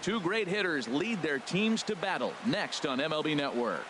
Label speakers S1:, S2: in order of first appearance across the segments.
S1: Two great hitters lead their teams to battle next on MLB Network.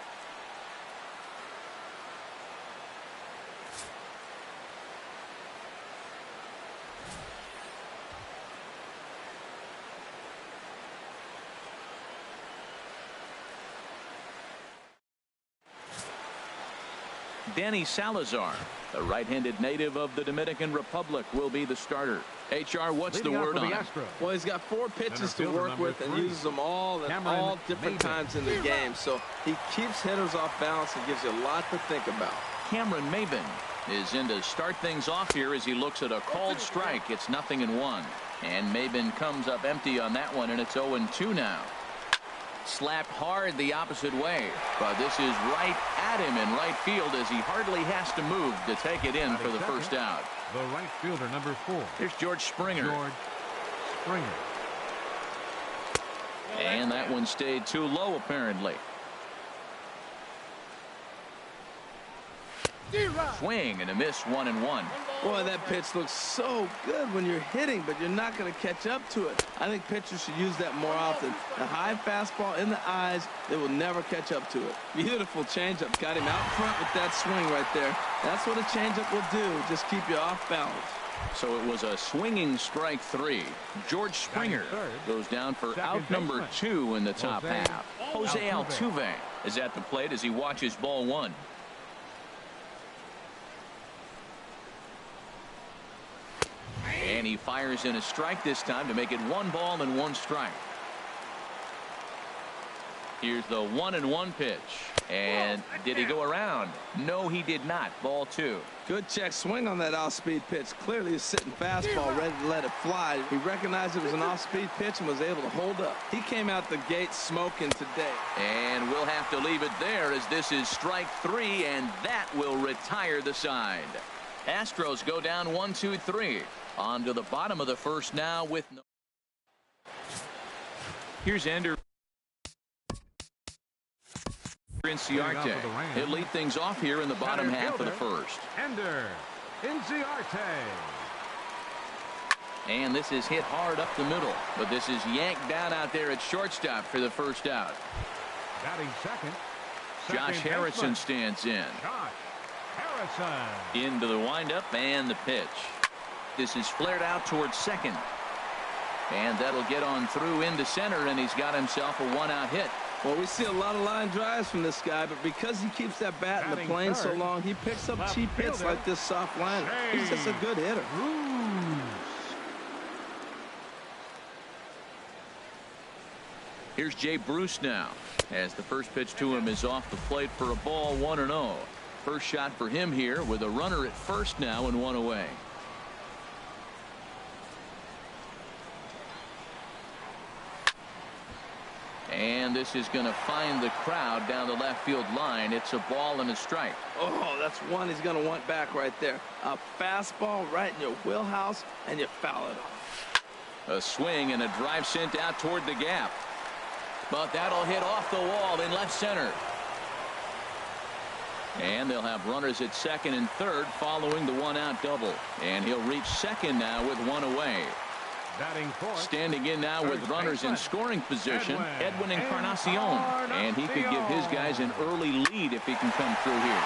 S1: Danny Salazar, the right-handed native of the Dominican Republic, will be the starter. HR, what's the word on him?
S2: Well, he's got 4 pitches to work with and uses them all at all different times in the game. So he keeps hitters off balance and gives you a lot to think about.
S1: Cameron Maybin is in to start things off here as he looks at a called strike. It's 0-1. And Maybin comes up empty on that one, and it's 0-2 now. Slapped hard the opposite way, but this is right at him in right field as he hardly has to move to take it in for the first out.
S3: The right fielder, number 4.
S1: Here's George Springer. And that one stayed too low apparently. Swing and a miss, 1-1.
S2: Boy, that pitch looks so good when you're hitting, but you're not going to catch up to it. I think pitchers should use that more often. The high fastball in the eyes, they will never catch up to it. Beautiful changeup. Got him out front with that swing right there. That's what a changeup will do. Just keep you off balance.
S1: So it was a swinging strike 3. George Springer goes down for out number 2 in the top half. Jose Altuve is at the plate as he watches ball 1. And he fires in a strike this time to make it 1 ball and 1 strike. Here's the 1-1 pitch. And did he go around? No, he did not. Ball 2.
S2: Good check swing on that off-speed pitch. Clearly a sitting fastball ready to let it fly. He recognized it was an off-speed pitch and was able to hold up. He came out the gate smoking today.
S1: And we'll have to leave it there as this is strike 3, and that will retire the side. Astros go down 1-2-3. On to the bottom of the first now with no. Here's Ender Inciarte. He'll lead things off here in the bottom half of the first.
S3: Ender Inciarte.
S1: And this is hit hard up the middle, but this is yanked down out there at shortstop for the first out.
S3: Batting second.
S1: Josh Harrison stands in. Into the windup and the pitch. This is flared out towards second. And that'll get on through into center, and he's got himself a 1-out hit.
S2: Well, we see a lot of line drives from this guy, but because he keeps that bat in the plane so long, he picks up cheap hits like this soft liner. He's just a good hitter.
S1: Here's Jay Bruce now, as the first pitch to him is off the plate for a ball, 1-0. First shot for him here with a runner at first now and 1 away. And this is going to find the crowd down the left field line. It's a ball and a strike.
S2: Oh, that's one he's going to want back right there. A fastball right in your wheelhouse, and you foul it off.
S1: A swing and a drive sent out toward the gap. But that'll hit off the wall in left center. And they'll have runners at second and third following the 1-out double. And he'll reach second now with 1 away. Standing in now with runners in scoring position, Edwin Encarnacion. And he could give his guys an early lead if he can come through here.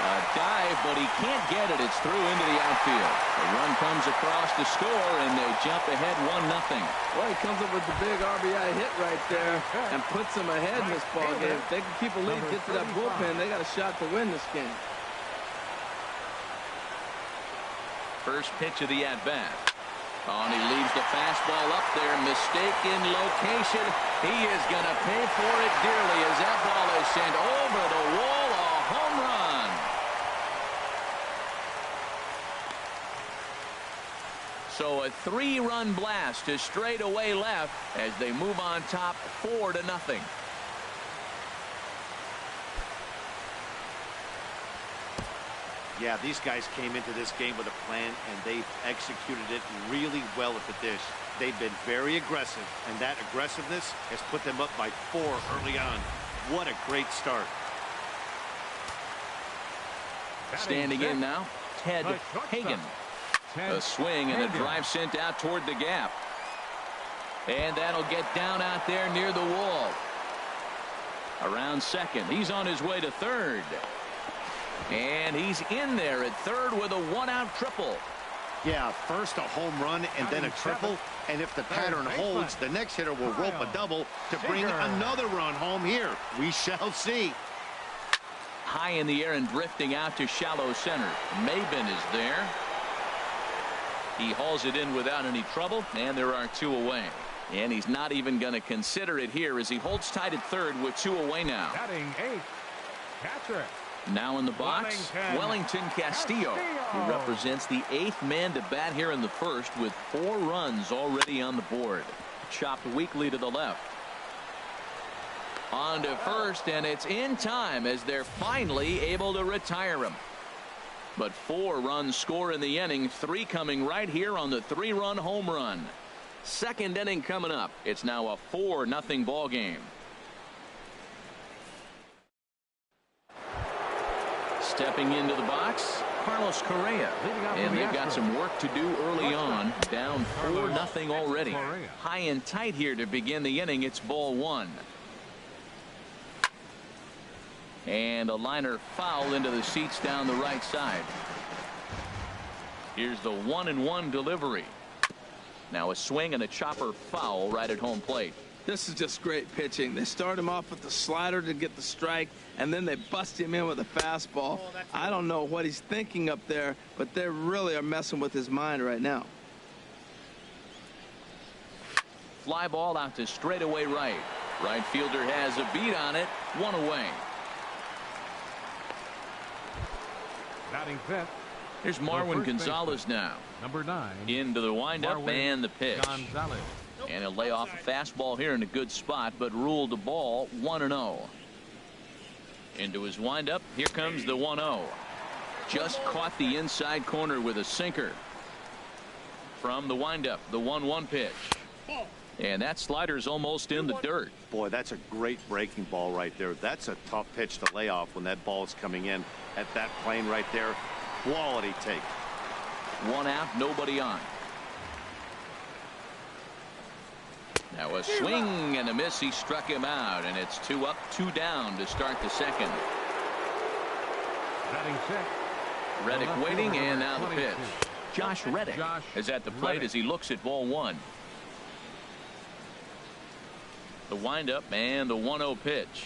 S1: A dive, but he can't get it. It's through into the outfield. The run comes across to score, and they jump ahead 1-0.
S2: Well, he comes up with the big RBI hit right there and puts them ahead in this ball game. If they can keep a lead, get to that bullpen, they got a shot to win this game.
S1: First pitch of the at-bat. Oh, and he leaves the fastball up there. Mistaken location. He is going to pay for it dearly as that ball is sent over the wall. A home run. So a 3-run blast to straightaway left as they move on top 4-0.
S4: Yeah, these guys came into this game with a plan, and they've executed it really well at the dish. They've been very aggressive, and that aggressiveness has put them up by 4 early on. What a great start.
S1: Standing in now, Ted Hagan. A swing and a drive sent out toward the gap. And that'll get down out there near the wall. Around second. He's on his way to third. And he's in there at third with a one-out triple.
S4: Yeah, first a home run and then a triple. And if the pattern holds, the next hitter will rope a double to bring another run home here. We shall see.
S1: High in the air and drifting out to shallow center. Maben is there. He hauls it in without any trouble, and there are two away. And he's not even going to consider it here as he holds tight at third with two away now.
S3: Batting eighth, catcher.
S1: Now in the box, Wellington Castillo, who represents the eighth man to bat here in the first with 4 runs already on the board. Chopped weakly to the left. On to first, and it's in time as they're finally able to retire him. But 4 runs score in the inning, 3 coming right here on the 3-run home run. Second inning coming up. It's now a 4-0 ball game. Stepping into the box, Carlos Correa. And they've got some work to do early on. Down 4-0 already. High and tight here to begin the inning. It's ball 1. And a liner foul into the seats down the right side. Here's the 1-1 delivery. Now a swing and a chopper foul right at home plate.
S2: This is just great pitching. They start him off with the slider to get the strike, and then they bust him in with a fastball. I don't know what he's thinking up there, but they really are messing with his mind right now.
S1: Fly ball out to straightaway right. Right fielder has a beat on it. 1 away.
S3: Batting fifth.
S1: Here's Marwin Gonzalez now.
S3: Number 9.
S1: Into the windup and the pitch.
S3: Gonzalez.
S1: And he'll lay off a fastball here in a good spot, but ruled the ball 1-0. Into his windup. Here comes the 1-0. Just caught the inside corner with a sinker. From the windup, the 1-1 pitch. And that slider's almost in the dirt.
S4: Boy, that's a great breaking ball right there. That's a tough pitch to lay off when that ball is coming in at that plane right there. Quality take.
S1: 1 out, nobody on. Now a swing and a miss. He struck him out, and it's 2 up, 2 down to start the second.
S3: Batting sixth.
S1: Reddick waiting, and now the pitch. Josh Reddick is at the plate as he looks at ball 1. The windup and the 1-0 pitch.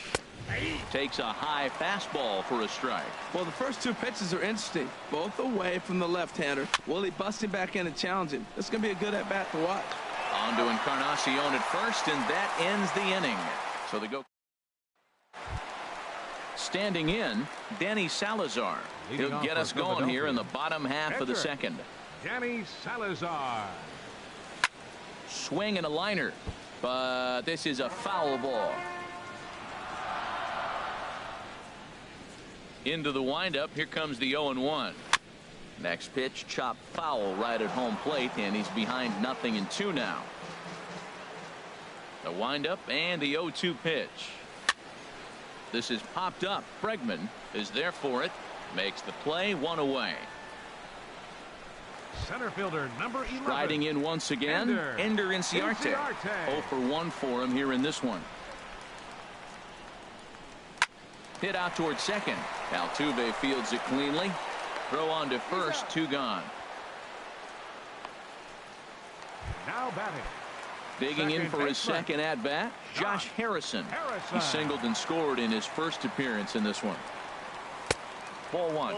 S1: Takes a high fastball for a strike.
S2: Well, the first 2 pitches are interesting, both away from the left-hander. Will he bust him back in and challenge him? This is going to be a good at-bat to watch.
S1: On to Encarnacion at first, and that ends the inning. So they go. Standing in, Danny Salazar. He'll get us going here in the bottom half of the second.
S3: Danny Salazar.
S1: Swing and a liner, but this is a foul ball. Into the windup. Here comes the 0-1. Next pitch, chopped foul right at home plate, and he's behind 0-2 now. The windup and the 0-2 pitch. This is popped up. Bregman is there for it. Makes the play. 1 away.
S3: Center fielder number 11.
S1: Riding in once again, Ender Inciarte. 0 for 1 for him here in this one. Hit out towards second. Altuve fields it cleanly. Throw on to first. 2 gone.
S3: Now batting.
S1: Digging in for his second at bat, Josh Harrison. He singled and scored in his first appearance in this one. Ball 1.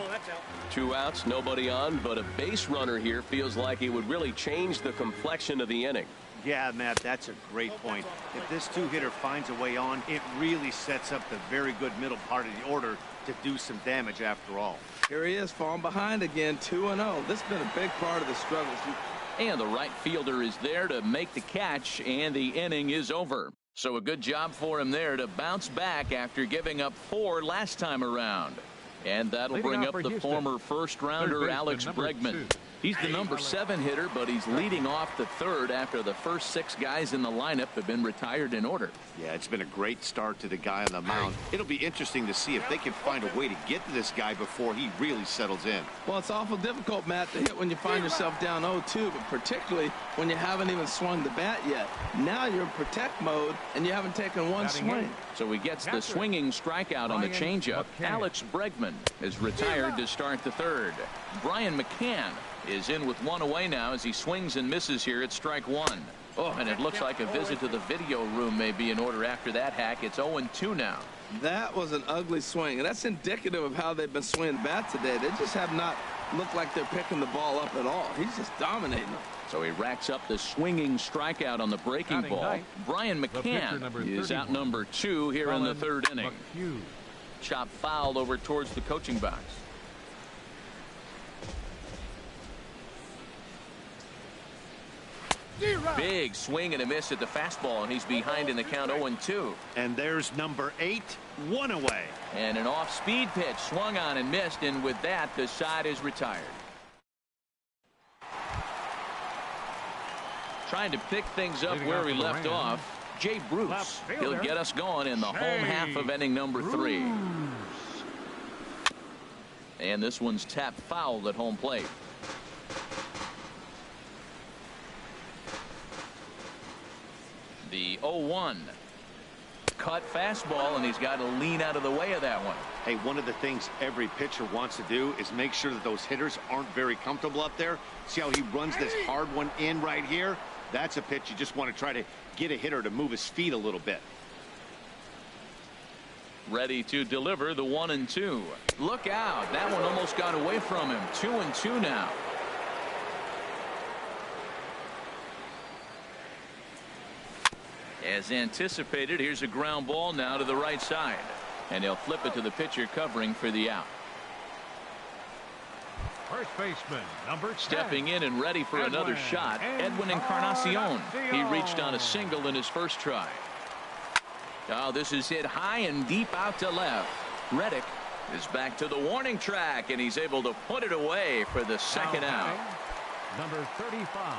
S1: 2 outs, nobody on, but a base runner here feels like it would really change the complexion of the inning.
S4: Yeah, Matt, that's a great point. If this 2-hitter finds a way on, it really sets up the very good middle part of the order to do some damage after all.
S2: Here he is, falling behind again, 2-0. This has been a big part of the struggles.
S1: And the right fielder is there to make the catch, and the inning is over. So a good job for him there to bounce back after giving up 4 last time around. And that'll bring up the former first-rounder Alex Bregman. He's the number 7 hitter, but he's leading off the third after the first 6 guys in the lineup have been retired in order.
S4: Yeah, it's been a great start to the guy on the mound. It'll be interesting to see if they can find a way to get to this guy before he really settles in.
S2: Well, it's awful difficult, Matt, to hit when you find yourself down 0-2, but particularly when you haven't even swung the bat yet. Now you're in protect mode, and you haven't taken one swing.
S1: So he gets the swinging strikeout on the changeup. Alex Bregman is retired to start the third. Brian McCann is in with 1 away now as he swings and misses here at strike 1. Oh, and it looks like a visit to the video room may be in order after that hack. It's 0-2 now.
S2: That was an ugly swing, and that's indicative of how they've been swinging the bat today. They just have not looked like they're picking the ball up at all. He's just dominating them.
S1: So he racks up the swinging strikeout on the breaking ball. Brian McCann is out number 2 here in the third inning. Chop fouled over towards the coaching box. Big swing and a miss at the fastball, and he's behind in the count 0-2.
S4: And there's number 8, 1 away.
S1: And an off-speed pitch swung on and missed, and with that, the side is retired. Trying to pick things up where we left off, Jay Bruce. He'll get us going in the home half of inning number 3. And this one's tapped foul at home plate. The 0-1 cut fastball, and he's got to lean out of the way of that one.
S4: Hey, one of the things every pitcher wants to do is make sure that those hitters aren't very comfortable up there. See how he runs this hard one in right here? That's a pitch you just want to try to get a hitter to move his feet a little bit.
S1: Ready to deliver the 1-2. Look out. That one almost got away from him. 2-2 now. As anticipated, here's a ground ball now to the right side. And he'll flip it to the pitcher covering for the out.
S3: First baseman, number 10.
S1: Stepping in and ready for another shot, Edwin Encarnacion. He reached on a single in his first try. Oh, this is hit high and deep out to left. Reddick is back to the warning track, and he's able to put it away for the second out.
S3: Number 35.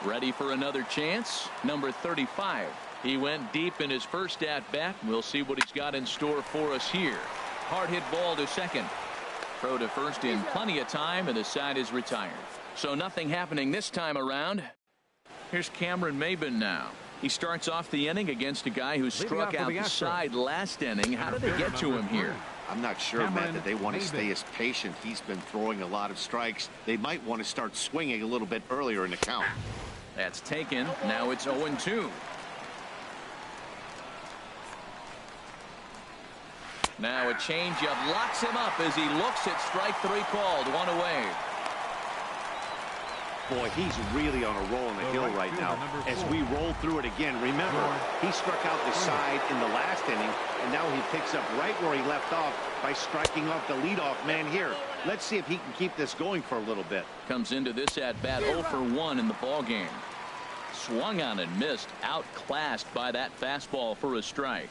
S1: Ready for another chance. Number 35. He went deep in his first at-bat. We'll see what he's got in store for us here. Hard hit ball to second. Throw to first in plenty of time, and the side is retired. So nothing happening this time around. Here's Cameron Maybin now. He starts off the inning against a guy who struck out the side last inning. How did they get to him here?
S4: I'm not sure, Matt, that they want to stay as patient. He's been throwing a lot of strikes. They might want to start swinging a little bit earlier in the count.
S1: That's taken. Now it's 0-2. Now a changeup locks him up as he looks at strike 3 called. 1 away.
S4: Boy, he's really on a roll on the hill right now. As we roll through it again, remember, he struck out the side in the last inning, and now he picks up right where he left off by striking off the leadoff man here. Let's see if he can keep this going for a little bit.
S1: Comes into this at-bat 0 for 1 in the ballgame. Swung on and missed. Outclassed by that fastball for a strike.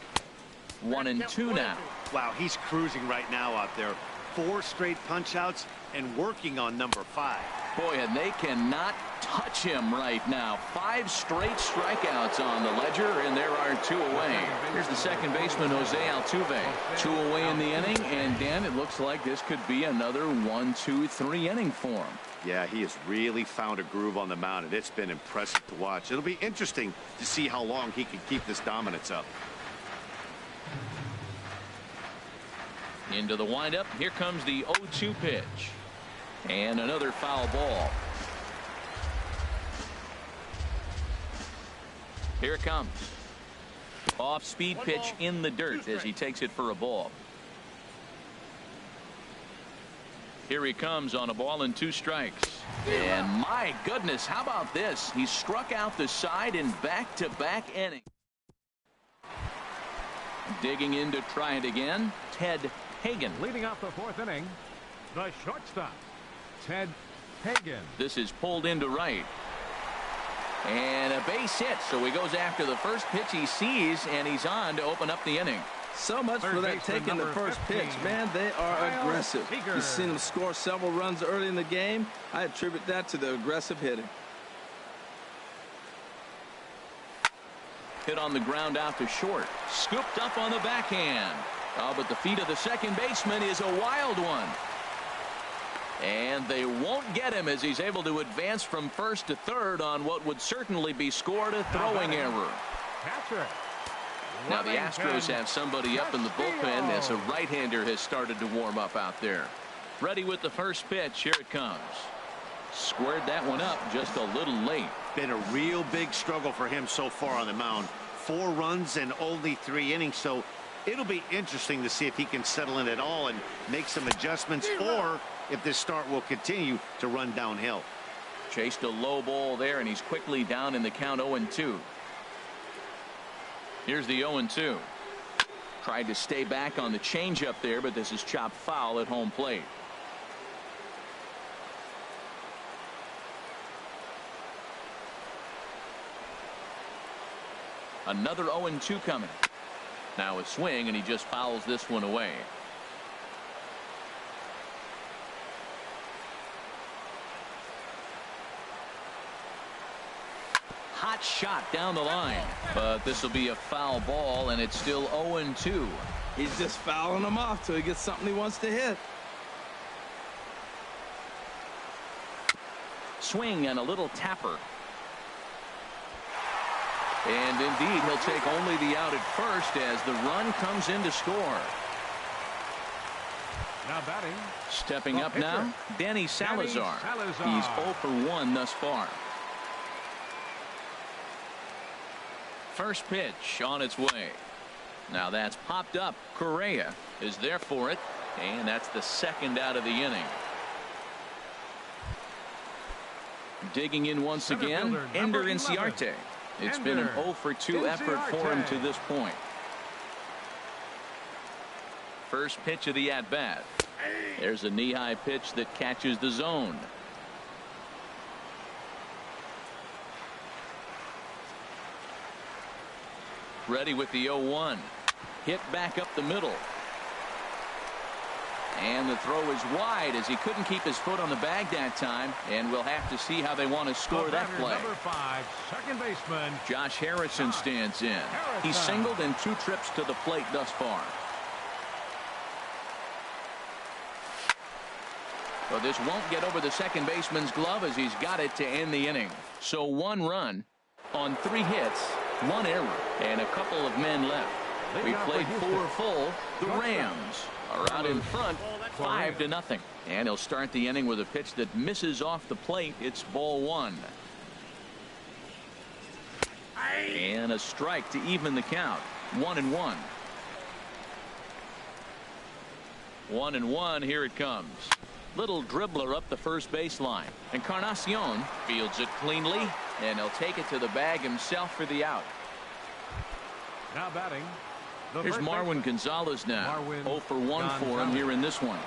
S1: 1-2 now.
S4: Wow, he's cruising right now out there. 4 straight punch-outs and working on number 5.
S1: Boy, and they cannot touch him right now. 5 straight strikeouts on the ledger, and there are 2 away. Here's the second baseman, Jose Altuve. 2 away in the inning, and Dan, it looks like this could be another 1-2-3 inning for him.
S4: Yeah, he has really found a groove on the mound, and it's been impressive to watch. It'll be interesting to see how long he can keep this dominance up.
S1: Into the windup. Here comes the 0-2 pitch. And another foul ball. Here it comes. Off-speed pitch in the dirt as he takes it for a ball. Here he comes on a ball and 2 strikes. And my goodness, how about this? He struck out the side in back-to-back innings. Digging in to try it again, Ted Hagen.
S3: Leading off the 4th inning, the shortstop, Ted Hagen.
S1: This is pulled into right. And a base hit, so he goes after the first pitch he sees, and he's on to open up the inning.
S2: So much for that taking the first pitch. Man, they are aggressive. You've seen them score several runs early in the game. I attribute that to the aggressive hitting.
S1: Hit on the ground out to short. Scooped up on the backhand. Oh, but the feet of the second baseman is a wild one. And they won't get him as he's able to advance from first to third on what would certainly be scored a throwing error. Now the Astros have somebody up in the bullpen as a right-hander has started to warm up out there. Ready with the first pitch. Here it comes. Squared that one up just a little late.
S4: Been a real big struggle for him so far on the mound. 4 runs and only 3 innings, so it'll be interesting to see if he can settle in at all and make some adjustments, or if this start will continue to run downhill.
S1: Chased a low ball there, and he's quickly down in the count 0-2. Here's the 0-2. Tried to stay back on the changeup there, but this is chopped foul at home plate. Another 0-2 coming. Now a swing, and he just fouls this one away. Hot shot down the line, but this will be a foul ball, and it's still 0-2.
S2: He's just fouling them off till he gets something he wants to hit.
S1: Swing and a little tapper. And indeed, he'll take only the out at first as the run comes in to score.
S3: Now batting.
S1: Stepping up now, Danny Salazar. He's 0 for 1 thus far. First pitch on its way. Now that's popped up. Correa is there for it, and that's the second out of the inning. Digging in once again, Ender Inciarte. It's been an 0 for 2 effort for him to this point. First pitch of the at-bat. There's a knee-high pitch that catches the zone. Ready with the 0-1. Hit back up the middle. And the throw is wide as he couldn't keep his foot on the bag that time, and we'll have to see how they want to score that play.
S3: Number 5, second baseman
S1: Josh Harrison stands in. He's singled in 2 trips to the plate thus far. But this won't get over the second baseman's glove as he's got it to end the inning. So 1 run on 3 hits, 1 error, and a couple of men left. We played 4 full. The Rams are out in front 5-0. And he'll start the inning with a pitch that misses off the plate. It's ball 1. And a strike to even the count. 1-1. 1-1. Here it comes. Little dribbler up the first baseline. Encarnacion fields it cleanly, and he'll take it to the bag himself for the out.
S3: Now batting.
S1: Here's Marwin Gonzalez now. 0 for 1 for him here in this one.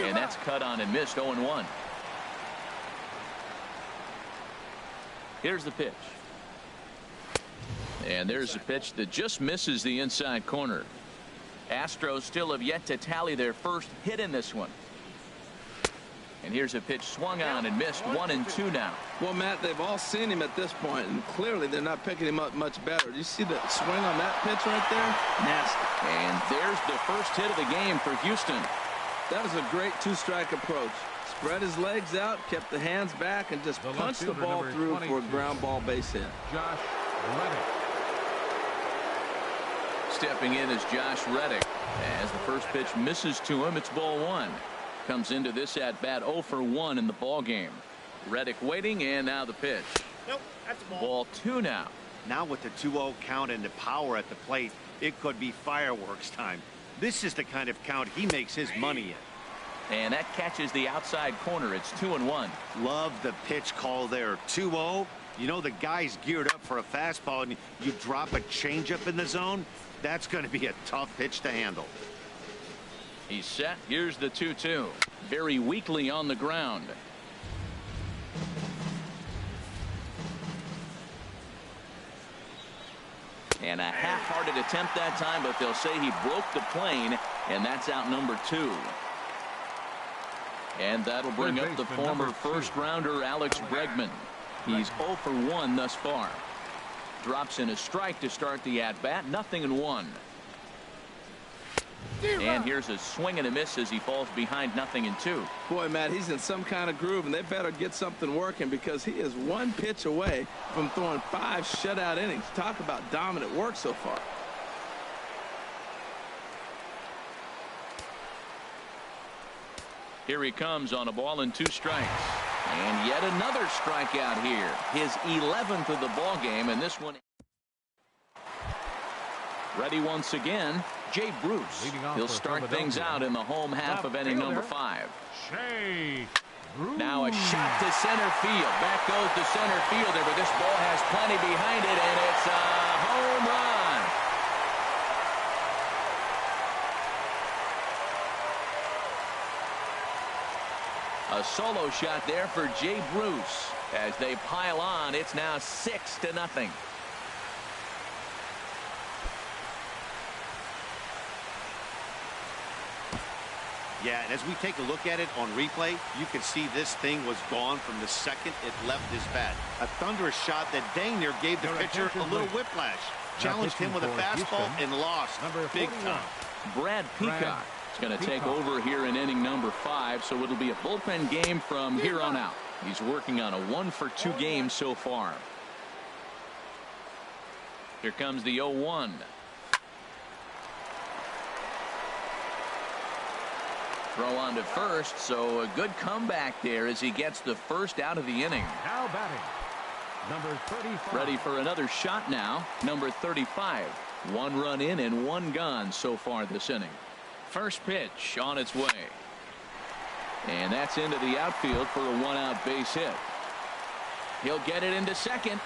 S1: And that's cut on and missed. 0-1. Here's the pitch. And there's a pitch that just misses the inside corner. Astros still have yet to tally their first hit in this one. And here's a pitch swung on and missed. 1-2 now.
S2: Well, Matt, they've all seen him at this point, and clearly they're not picking him up much better. Do you see the swing on that pitch right there? Nasty.
S1: And there's the first hit of the game for Houston.
S2: That was a great 2-strike approach. Spread his legs out, kept the hands back, and just punched the ball through for a ground ball base hit.
S3: Josh Reddick.
S1: Stepping in is Josh Reddick. As the first pitch misses to him, it's ball 1. Comes into this at bat 0 for 1 in the ball game. Reddick waiting, and now the pitch.
S4: Nope, that's a ball.
S1: Ball 2 now.
S4: Now with the 2-0 count and the power at the plate, it could be fireworks time. This is the kind of count he makes his money in.
S1: And that catches the outside corner. It's 2-1.
S4: Love the pitch call there. 2-0. You know the guy's geared up for a fastball, and you drop a changeup in the zone. That's going to be a tough pitch to handle.
S1: He's set. Here's the 2-2. Very weakly on the ground. And a half-hearted attempt that time, but they'll say he broke the plane, and that's out number 2. And that'll bring up the former first-rounder Alex Bregman. He's 0 for 1 thus far. Drops in a strike to start the at-bat, 0-1. And here's a swing and a miss as he falls behind 0-2.
S2: Boy, Matt, he's in some kind of groove, and they better get something working because he is 1 pitch away from throwing 5 shutout innings. Talk about dominant work so far.
S1: Here he comes on a ball and 2 strikes. And yet another strikeout here. His 11th of the ball game, and this one ready once again. Jay Bruce. He'll start things out in the home half of inning number 5. Now a shot to center field. Back goes the center fielder, but this ball has plenty behind it, and it's a home run. A solo shot there for Jay Bruce. As they pile on, it's now 6-0.
S4: Yeah, and as we take a look at it on replay, you can see this thing was gone from the second it left his bat. A thunderous shot that dang near gave the pitcher a little whiplash. Challenged him with a fastball and lost big time.
S1: Brad Peacock is going to take over here in inning number 5, so it'll be a bullpen game from here on out. He's working on a 1 for 2 game so far. Here comes the 0-1. Throw on to first, so a good comeback there as he gets the first out of the inning.
S3: Now batting, number 35.
S1: Ready for another shot now, number 35. 1 run in and 1 gone so far this inning. First pitch on its way. And that's into the outfield for a 1-out base hit. He'll get it into second.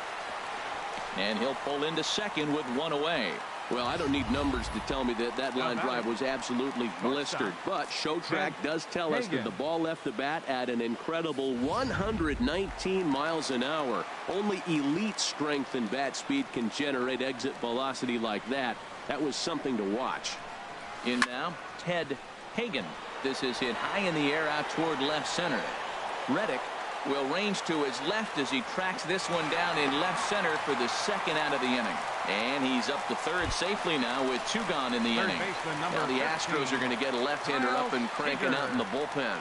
S1: And he'll pull into second with 1 away.
S5: Well, I don't need numbers to tell me that that line drive was absolutely blistered, but ShowTrack does tell us that the ball left the bat at an incredible 119 miles an hour. Only elite strength and bat speed can generate exit velocity like that. That was something to watch.
S1: In now, Ted Hagan. This is hit high in the air out toward left center. Reddick will range to his left as he tracks this one down in left center for the second out of the inning. And he's up to third safely now with 2 gone in the inning. Now the Astros are going to get a left-hander up and cranking out in the bullpen.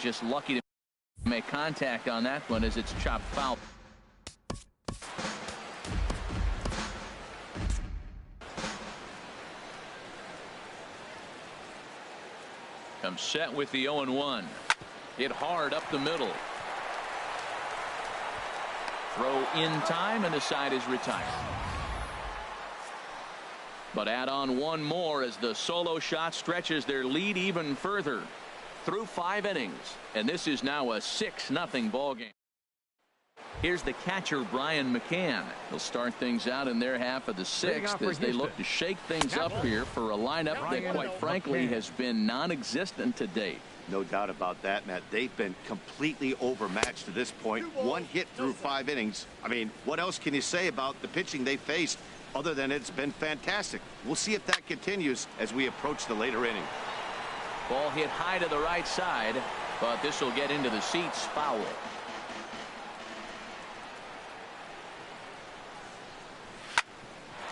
S1: Just lucky to make contact on that one as it's chopped foul. Comes set with the 0-1. Hit hard up the middle. Throw in time, and the side is retired. But add on 1 more as the solo shot stretches their lead even further. Through 5 innings, and this is now a 6-0 ball game. Here's the catcher, Brian McCann. He'll start things out in their half of the 6th as they look to shake things up here for a lineup that, quite frankly, has been non-existent to date.
S4: No doubt about that, Matt. They've been completely overmatched to this point. 1 hit through 5 innings. I mean, what else can you say about the pitching they faced other than it's been fantastic? We'll see if that continues as we approach the later inning.
S1: Ball hit high to the right side, but this will get into the seats. Foul.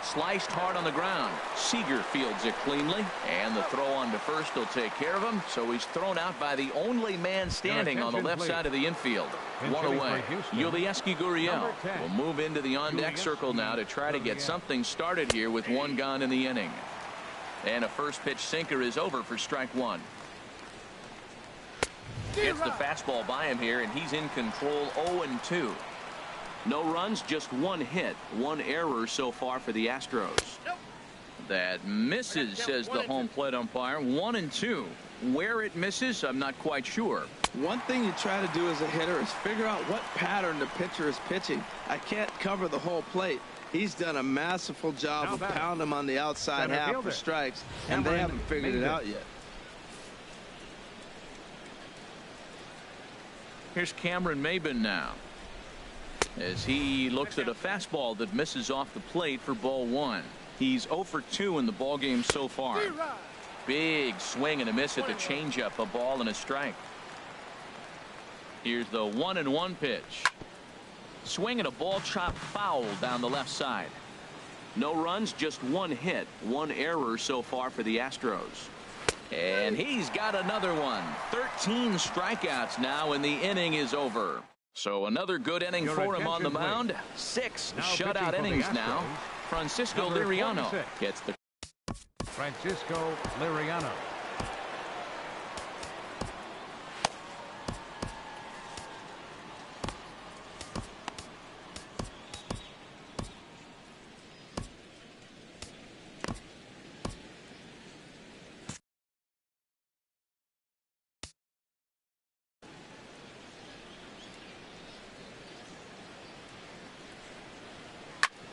S1: Sliced hard on the ground. Seager fields it cleanly, and the throw on to first will take care of him. So he's thrown out by the only man standing on the left side of the infield. 1 away. Yulieski Gurriel will move into the on-deck circle now to try to get something started here with 1 gone in the inning. And a first pitch sinker is over for strike 1. Gets the fastball by him here, and he's in control. 0-2. No runs, just 1 hit, 1 error so far for the Astros. That misses, says the home plate umpire. 1-2. Where it misses, I'm not quite sure.
S2: One thing you try to do as a hitter is figure out what pattern the pitcher is pitching. I can't cover the whole plate. He's done a masterful job of pounding him on the outside half for strikes, and they haven't figured it out yet.
S1: Here's Cameron Maybin now. as he looks at a fastball that misses off the plate for ball one. He's 0 for 2 in the ball game so far. Big swing and a miss at the changeup, a ball and a strike. Here's the 1-1 pitch. Swing and a ball chopped foul down the left side. No runs, just one hit, one error so far for the Astros. And he's got another one. 13 strikeouts now, and the inning is over. So another good inning for him on the mound. 6 shutout innings now. Francisco Liriano gets the.
S3: Francisco Liriano.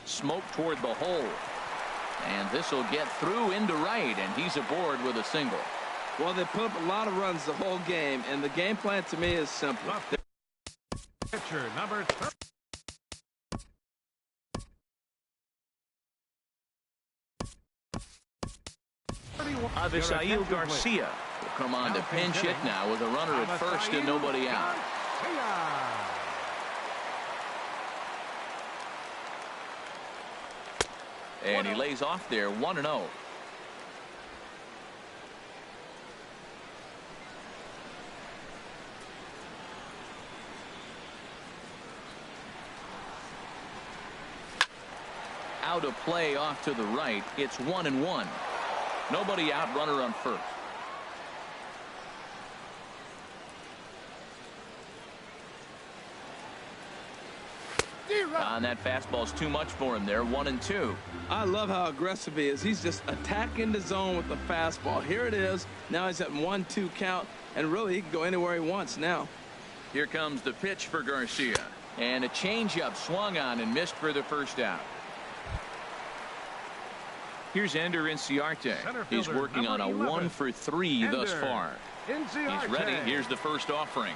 S1: Smoke toward the hole, and this will get through into right, and he's aboard with a single.
S2: Well, they put up a lot of runs the whole game, and the game plan to me is simple.
S3: Pitcher number 31.
S1: Avisail Garcia will come on to pinch hit now with a runner at first and nobody out. And he lays off there, 1-0. Out of play off to the right. It's 1-1. Nobody out, runner on first. And that fastball's too much for him there. 1-2.
S2: I love how aggressive he is. He's just attacking the zone with the fastball. Here it is. Now he's at 1-2 count, and really he can go anywhere he wants now.
S1: Here comes the pitch for Garcia, and a changeup swung on and missed for the first out. Here's Ender Inciarte. He's working on a 1 for 3 thus far. He's ready. Here's the first offering.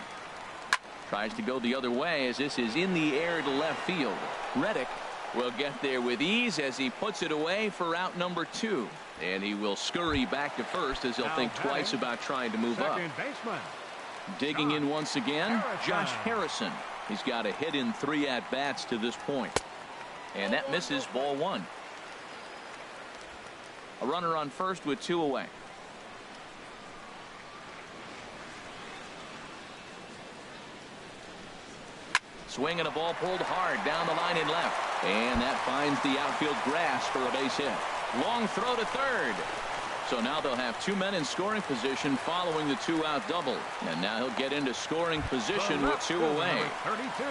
S1: Tries to go the other way as this is in the air to left field. Reddick will get there with ease as he puts it away for out number 2. And he will scurry back to first as he'll think twice about trying to move up. Digging in once again, Josh Harrison. He's got a hit in 3 at-bats to this point. And that misses, ball 1. A runner on first with 2 away. Swing and a ball pulled hard down the line in left. And that finds the outfield grass for a base hit. Long throw to third. So now they'll have 2 men in scoring position following the 2-out double. And now he'll get into scoring position with 2 away.
S3: 32.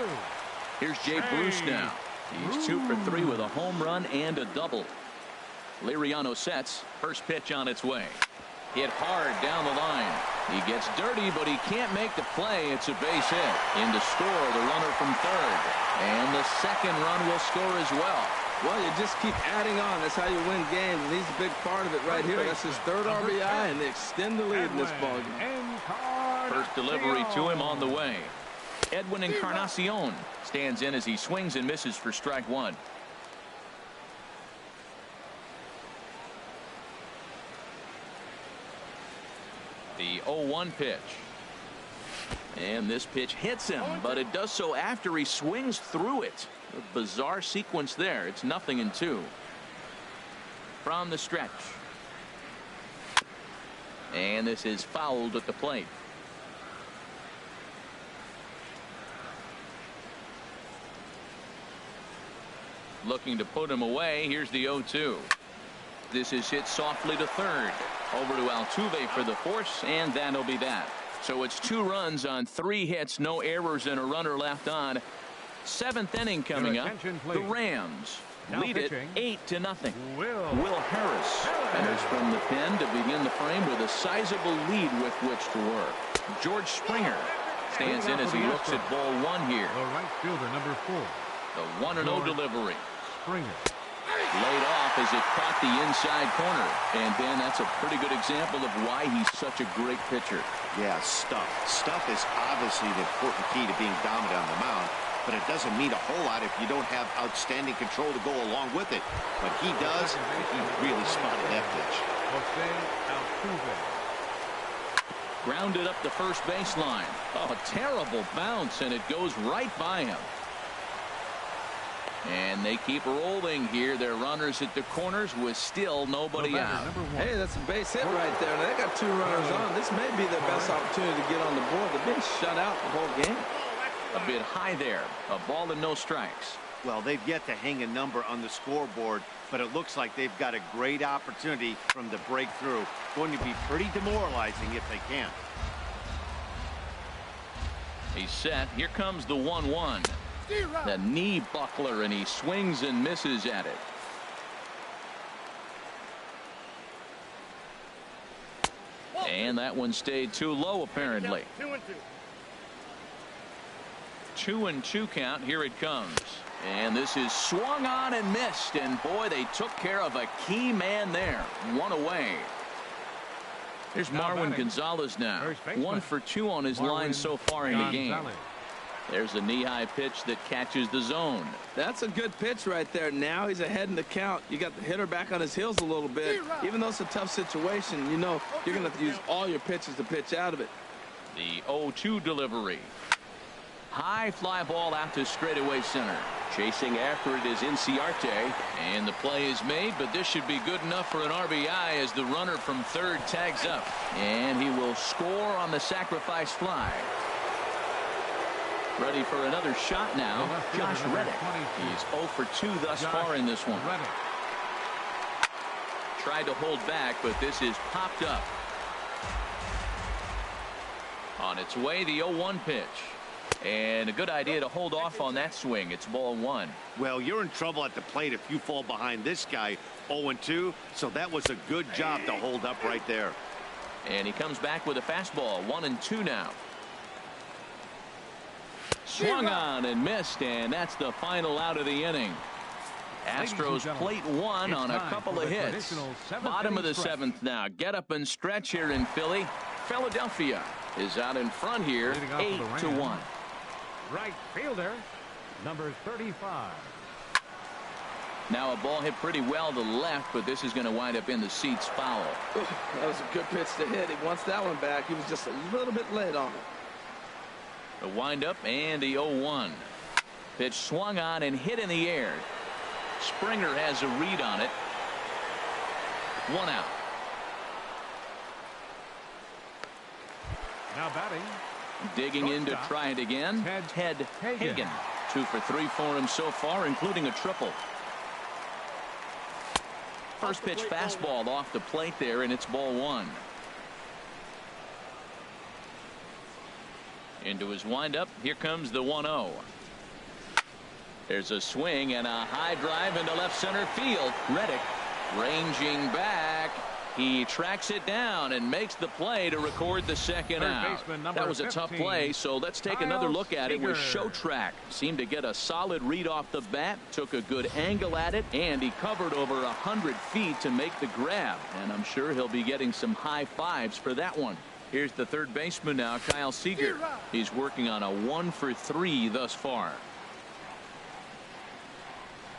S1: Here's Jay Bruce now. He's 2 for 3 with a home run and a double. Liriano sets. First pitch on its way. Hit hard down the line. He gets dirty, but he can't make the play. It's a base hit. In to score, the runner from third. And the second run will score as well.
S2: Well, you just keep adding on. That's how you win games, and he's a big part of it right here. That's his 3rd RBI, and they extend the lead in this ballgame.
S1: First delivery to him on the way. Edwin Encarnacion stands in as he swings and misses for strike 1. The 0-1 pitch. And this pitch hits him, but it does so after he swings through it. A bizarre sequence there. It's 0-2. From the stretch. And this is fouled at the plate. Looking to put him away. Here's the 0-2. This is hit softly to third. Over to Altuve for the force, and that'll be that. So it's 2 runs on 3 hits, no errors, and a runner left on. 7th inning coming up. The Rams lead it 8-0. Will Harris enters from the pen to begin the frame with a sizable lead with which to work. George Springer stands in as he looks at ball 1 here.
S3: The right fielder, number 4.
S1: The 1-0 delivery.
S3: Springer.
S1: Laid off as it caught the inside corner. And Ben, that's a pretty good example of why he's such a great pitcher.
S4: Yeah, stuff. Stuff is obviously the important key to being dominant on the mound. but it doesn't mean a whole lot if you don't have outstanding control to go along with it. But he does, and he really spotted that pitch.
S1: Grounded up the first baseline. Oh, a terrible bounce, and it goes right by him. And they keep rolling here. Their runners at the corners with still nobody out.
S2: Hey, that's a base hit right there. They got 2 runners on. This may be their best opportunity to get on the board. They've been shut out the whole game.
S1: A bit high there. A ball and no strikes.
S4: Well, they've yet to hang a number on the scoreboard, but it looks like they've got a great opportunity from the breakthrough. Going to be pretty demoralizing if they can.
S1: He's set. Here comes the 1-1. The knee buckler, and he swings and misses at it. And that one stayed too low, apparently. 2-2 count. Here it comes. And this is swung on and missed. And boy, they took care of a key man there. 1 away. Here's Marwin Gonzalez now. 1 for 2 on his line so far in the game. There's a knee-high pitch that catches the zone.
S2: That's a good pitch right there. Now he's ahead in the count. You got the hitter back on his heels a little bit. Even though it's a tough situation, you know you're going to have to use all your pitches to pitch out of it.
S1: The 0-2 delivery. High fly ball out to straightaway center.
S5: Chasing after it is Inciarte.
S1: And the play is made, but this should be good enough for an RBI as the runner from third tags up. And he will score on the sacrifice fly. Ready for another shot now, Josh Reddick. He's 0 for 2 thus far in this one. Tried to hold back, but this is popped up. On its way, the 0-1 pitch. And a good idea to hold off on that swing. It's ball 1.
S4: Well, you're in trouble at the plate if you fall behind this guy 0-2. So that was a good job to hold up right there.
S1: And he comes back with a fastball. 1-2 now. Swung on and missed, and that's the final out of the inning. Astros plate 1 on a couple of hits. Bottom of the 7th now. Get up and stretch here in Philly. Philadelphia is out in front here, 8-1.
S3: Right fielder, number 35.
S1: Now a ball hit pretty well to the left, but this is going to wind up in the seats foul.
S2: That was a good pitch to hit. He wants that one back. He was just a little bit late on it.
S1: The windup and the 0-1. Pitch swung on and hit in the air. Springer has a read on it. 1 out.
S3: Now batting.
S1: Digging in to try it again. Ted Hagen. 2 for 3 for him so far, including a triple. First pitch fastball off the plate there, and it's ball 1. Into his windup. Here comes the 1-0. There's a swing and a high drive into left center field. Reddick ranging back. He tracks it down and makes the play to record the second out. That was a tough play, so let's take another look at it with Showtrack. Seemed to get a solid read off the bat, took a good angle at it, and he covered over 100 feet to make the grab. And I'm sure he'll be getting some high fives for that one. Here's the third baseman now, Kyle Seager. He's working on a 1 for 3 thus far.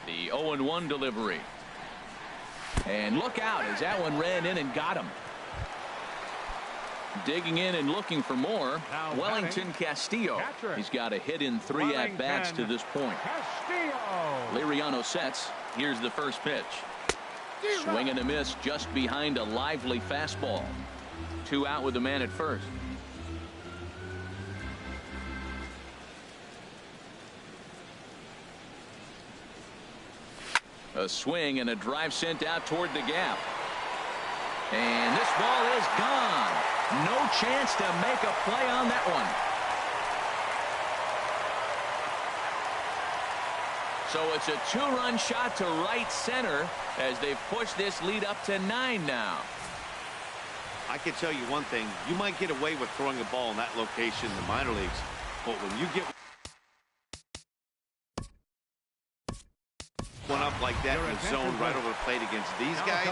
S1: The 0-1 delivery. And look out as that one ran in and got him. Digging in and looking for more. Wellington Castillo. He's got a hit in 3 at-bats to this point. Liriano sets. Here's the first pitch. Swing and a miss just behind a lively fastball. 2 out with the man at first. A swing and a drive sent out toward the gap. And this ball is gone. No chance to make a play on that one. So it's a 2-run shot to right center as they've pushed this lead up to 9 now.
S4: I can tell you one thing. You might get away with throwing a ball in that location in the minor leagues, but when you get one up like that in the zone right over the plate against these guys,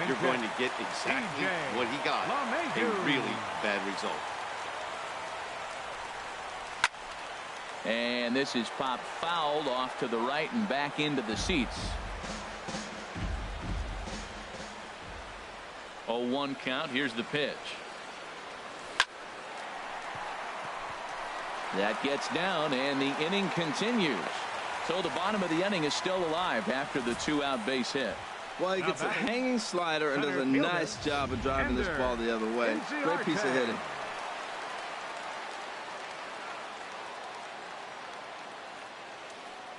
S4: you're going to get exactly what he got. A really bad result.
S1: And this is popped fouled off to the right and back into the seats. 0-1 count. Here's the pitch. That gets down, and the inning continues. So the bottom of the inning is still alive after the 2-out base hit.
S2: Well, he gets a hanging slider and does a nice job of driving this ball the other way. Great piece of hitting.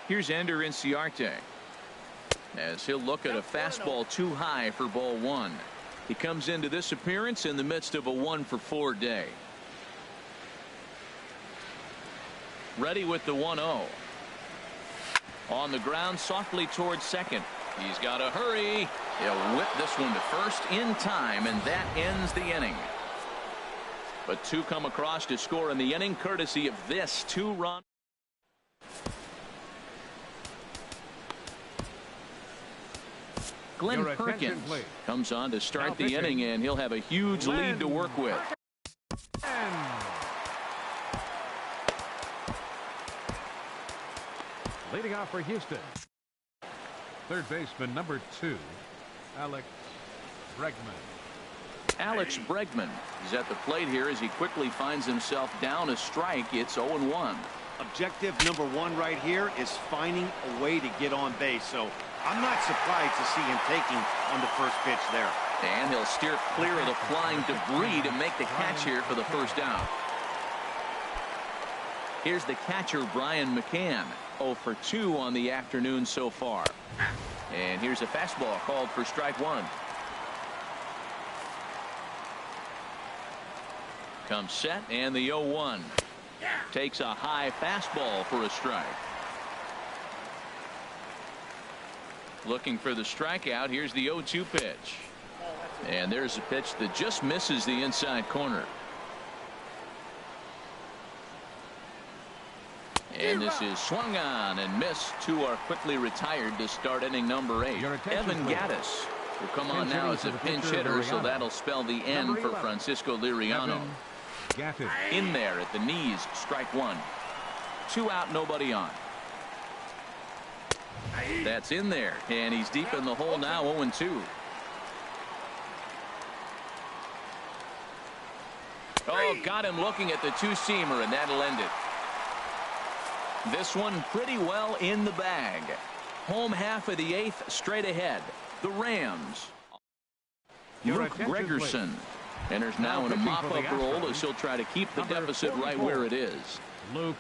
S1: Here's Ender Inciarte, as he'll look at a fastball too high for ball one. He comes into this appearance in the midst of a 1-for-4 day. Ready with the 1-0. On the ground softly towards second. He's got to hurry. He'll whip this one to first in time, and that ends the inning. But two come across to score in the inning courtesy of this 2-run. Glenn Perkins comes on to start the inning, and he'll have a huge lead to work with.
S3: Leading off for Houston, third baseman number 2, Alex Bregman.
S1: Alex Bregman is at the plate here as he quickly finds himself down a strike. It's 0-1.
S4: Objective number 1 right here is finding a way to get on base. So I'm not surprised to see him taking on the first pitch there.
S1: And he'll steer clear of the flying debris to make the catch here for the first out. Here's the catcher, Brian McCann. 0 for 2 on the afternoon so far. And here's a fastball called for strike one. Comes set, and the 0-1. Takes a high fastball for a strike. Looking for the strikeout. Here's the 0-2 pitch. And there's a pitch that just misses the inside corner. And this is swung on and missed. Two are quickly retired to start inning number 8. Evan Gattis will come on now as a pinch hitter, so that'll spell the end for Francisco Liriano. In there at the knees, strike one. 2 out, nobody on. That's in there, and he's deep in the hole now, 0-2. Oh, got him looking at the two-seamer, and that'll end it. This one pretty well in the bag. Home half of the 8th straight ahead. The Rams. Luke Gregerson enters now in a mop-up role as he'll try to keep the deficit right where it is.
S3: Luke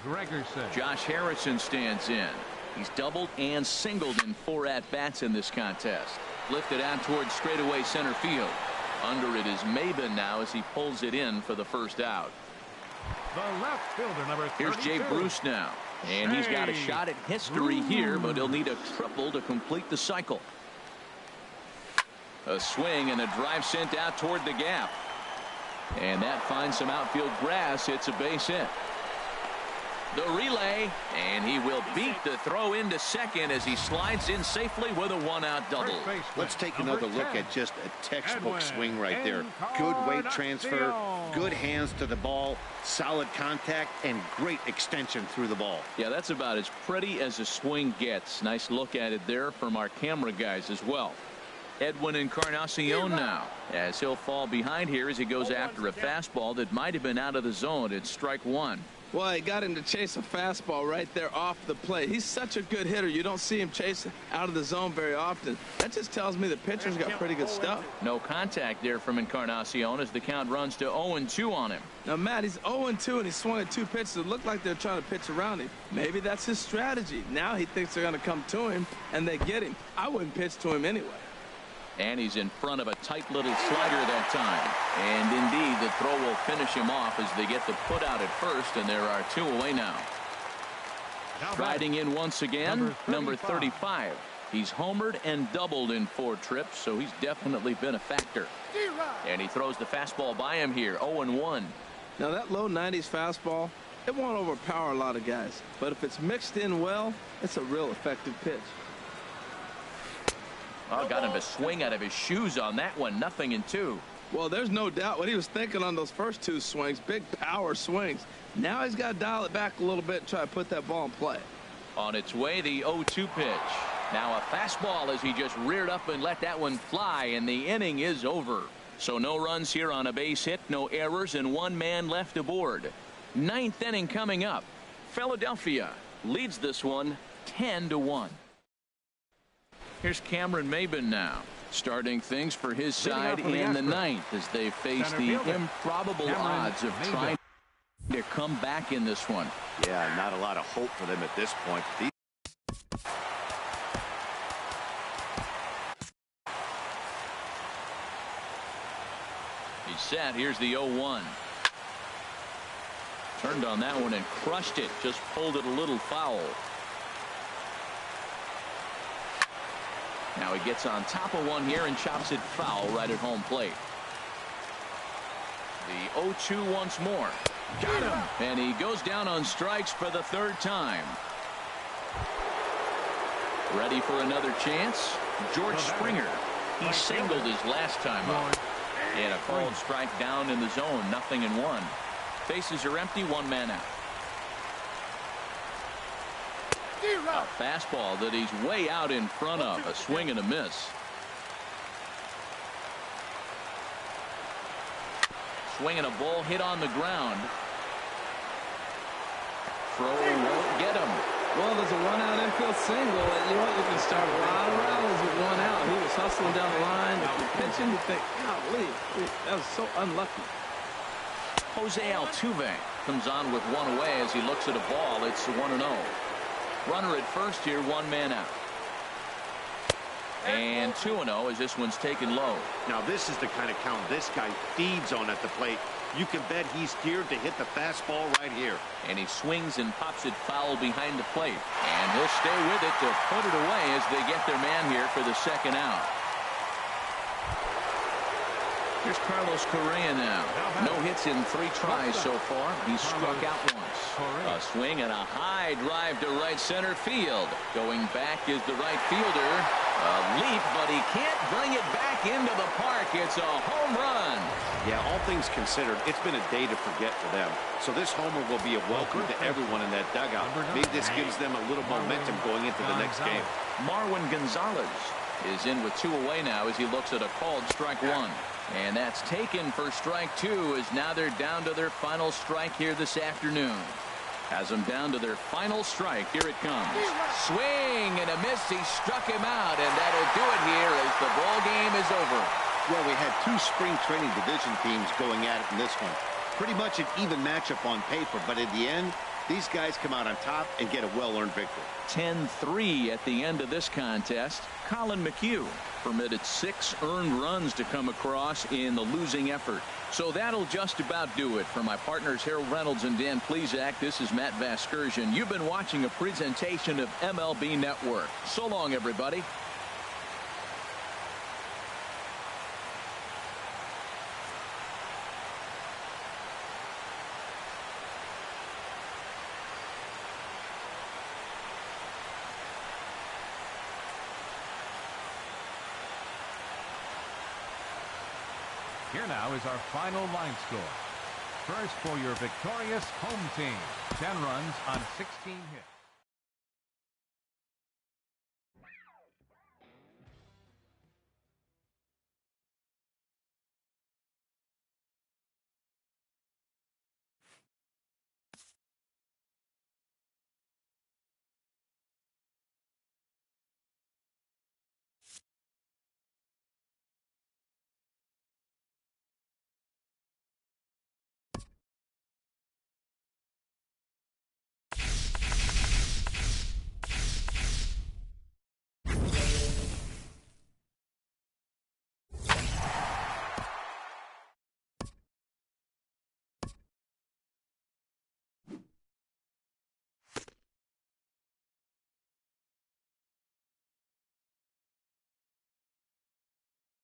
S3: Gregerson.
S1: Josh Harrison stands in. He's doubled and singled in 4 at-bats in this contest. Lifted out towards straightaway center field. Under it is Maben now as he pulls it in for the first out.
S3: The left fielder, number 32.
S1: Here's Jay Bruce now, and he's got a shot at history here, but he'll need a triple to complete the cycle. A swing and a drive sent out toward the gap, and that finds some outfield grass. It's a base hit. The relay, and he will beat the throw into second as he slides in safely with a 1-out double.
S4: Let's take another look at just a textbook swing right there. Good weight transfer, good hands to the ball, solid contact, and great extension through the ball.
S1: Yeah, that's about as pretty as a swing gets. Nice look at it there from our camera guys as well. Edwin Encarnacion now, as he'll fall behind here as he goes after a fastball that might have been out of the zone. It's strike one.
S2: Well, he got him to chase a fastball right there off the plate. He's such a good hitter. You don't see him chase out of the zone very often. That just tells me the pitcher's got pretty good stuff.
S1: No contact there from Encarnacion as the count runs to 0-2 on him.
S2: Now, Matt, he's 0-2, and he swung at 2 pitches that looked like they're trying to pitch around him. Maybe that's his strategy. Now he thinks they're going to come to him, and they get him. I wouldn't pitch to him anyway.
S1: And he's in front of a tight little slider that time. And indeed, the throw will finish him off as they get the put out at first, and there are 2 away now. Riding in once again, number 35. He's homered and doubled in 4 trips, so he's definitely been a factor. And he throws the fastball by him here, 0-1.
S2: Now that low 90s fastball, it won't overpower a lot of guys. But if it's mixed in well, it's a real effective pitch.
S1: Oh, got him to swing out of his shoes on that one. 0-2.
S2: Well, there's no doubt what he was thinking on those first two swings. Big power swings. Now he's got to dial it back a little bit and try to put that ball in play.
S1: On its way, the 0-2 pitch. Now a fastball as he just reared up and let that one fly, and the inning is over. So no runs here on a base hit, no errors, and one man left aboard. Ninth inning coming up. Philadelphia leads this one 10-1. Here's Cameron Maybin now, starting things for his side in the ninth as they face the improbable odds of trying to come back in this one.
S4: Yeah, not a lot of hope for them at this point.
S1: He's set. Here's the 0-1. Turned on that one and crushed it. Just pulled it a little foul. Now he gets on top of one here and chops it foul right at home plate. The 0-2 once more. Got him. And he goes down on strikes for the third time. Ready for another chance. George Springer. He singled his last time up. And a called strike down in the zone. 0-1. Bases are empty. One man out. A fastball that he's way out in front of. A swing and a miss. Swinging a ball hit on the ground. Throw won't get him.
S2: Well, there's a one-out infield single. You know what? You can start a lot of rallies with one out. He was hustling down the line. If you're pitching, you think, golly, that was so unlucky.
S1: Jose Altuve comes on with one away as he looks at a ball. It's 1-0. Runner at first here, one man out. And 2-0 as this one's taken low.
S4: Now this is the kind of count this guy feeds on at the plate. You can bet he's geared to hit the fastball right here.
S1: And he swings and pops it foul behind the plate. And he'll stay with it to put it away as they get their man here for the second out. Here's Carlos Correa now. No hits in 3 tries so far. He's struck out once. A swing and a high drive to right center field. Going back is the right fielder. A leap, but he can't bring it back into the park. It's a home run.
S4: Yeah, all things considered, it's been a day to forget for them. So this homer will be a welcome to everyone in that dugout. Maybe this gives them a little momentum going into the next game.
S1: Marwin Gonzalez is in with 2 away now as he looks at a called strike 1. And that's taken for strike 2 as now they're down to their final strike here this afternoon. Has them down to their final strike. Here it comes. Swing and a miss. He struck him out, and that'll do it here as the ball game is over.
S4: Well, we had 2 spring training division teams going at it in this one. Pretty much an even matchup on paper, but at the end, these guys come out on top and get a well-earned victory.
S1: 10-3 at the end of this contest. Colin McHugh permitted 6 earned runs to come across in the losing effort. So that'll just about do it. For my partners Harold Reynolds and Dan Plesac, this is Matt Vasgersian. You've been watching a presentation of MLB Network. So long, everybody.
S3: Here now is our final line score. First for your victorious home team. 10 runs on 16 hits.